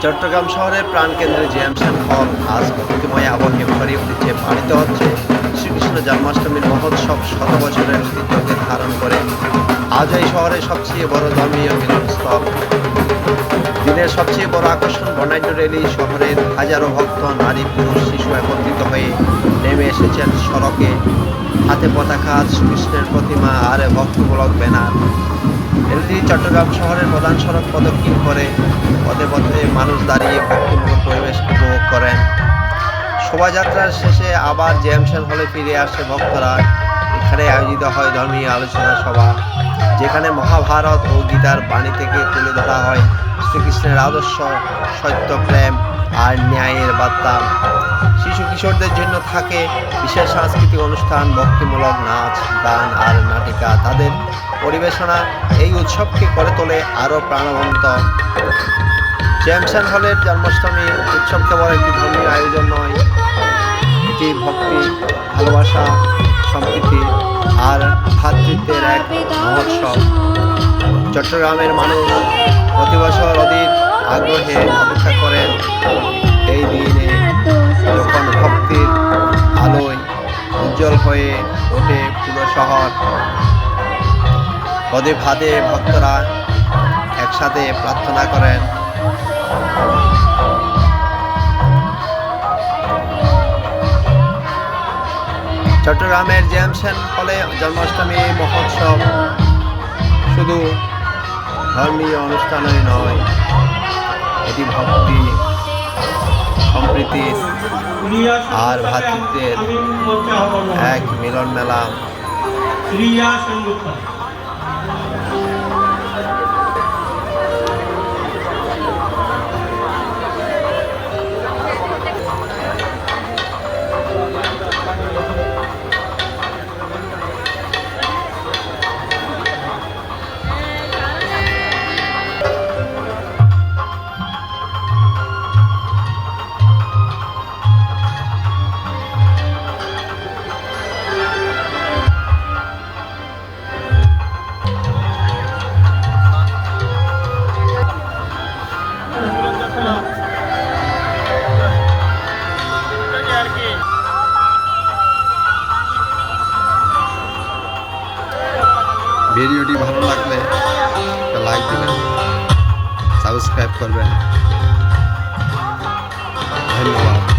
চট্টগ্রাম শহরের প্রাণকেন্দ্রে জেএমসন হল আজ প্রকৃতিময় আবহে ভরে উঠেছে। পালিত হচ্ছে শ্রীকৃষ্ণ জন্মাষ্টমীর মহোৎসব। শত বছরের ঐতিহ্যকে ধারণ করে আজ এই শহরের সবচেয়ে বড় ধর্মীয় মিলনস্থল। দিনের সবচেয়ে বড় আকর্ষণ বর্ণাঢ্য র্যালি। শহরের হাজারো ভক্ত, নারী, পুরুষ, শিশু একত্রিত হয়ে নেমে এসেছেন সড়কে। হাতে পতাকা, শ্রীকৃষ্ণের প্রতিমা আর ভক্তমূলক ব্যানার। রেলটি চট্টগ্রাম শহরের প্রধান সড়ক প্রদক্ষিণ করে। পথে পথে মানুষ দাঁড়িয়ে ভক্তিমূলক পরিবেশ উপভোগ করেন। শোভাযাত্রার শেষে আবার জেএমসন হলে ফিরে আসে ভক্তরা। এখানে আয়োজিত হয় ধর্মীয় আলোচনা সভা, যেখানে মহাভারত ও গীতার বাণী থেকে তুলে ধরা হয় শ্রীকৃষ্ণের আদর্শ, সত্য, প্রেম আর ন্যায়ের বার্তা। শিশু কিশোরদের জন্য থাকে বিশেষ সাংস্কৃতিক অনুষ্ঠান, ভক্তিমূলক নাচ, গান আর নাটিকা। তাদের পরিবেশনা এই উৎসবকে করে তোলে আরও প্রাণবন্ত। জেএমসন হলের জন্মাষ্টমী উৎসব কেবল একটি ধর্মীয় আয়োজন নয়, এটি ভক্তি, ভালোবাসা, সম্প্রীতি আর ভ্রাতৃত্বের এক মহোৎসব। চট্টগ্রামের মানুষ প্রতি বছর অধীর আগ্রহে অপেক্ষা করেন এই দিনে, যখন ভক্তির আলোয় উজ্জ্বল হয়ে ওঠে পুরো শহর। পদে ভাদে ভক্তরা একসাথে প্রার্থনা করেন। চট্টগ্রামের জেএমসন হলে জন্মাষ্টমী মহোৎসব শুধু ধর্মীয় অনুষ্ঠানই নয়, এটি ভক্তি, সম্প্রীতি আর ভ্রাতৃত্বের এক মিলন মেলা। ভিডিওটি ভালো লাগলে একটা লাইক দিবেন, সাবস্ক্রাইব করবেন। ধন্যবাদ।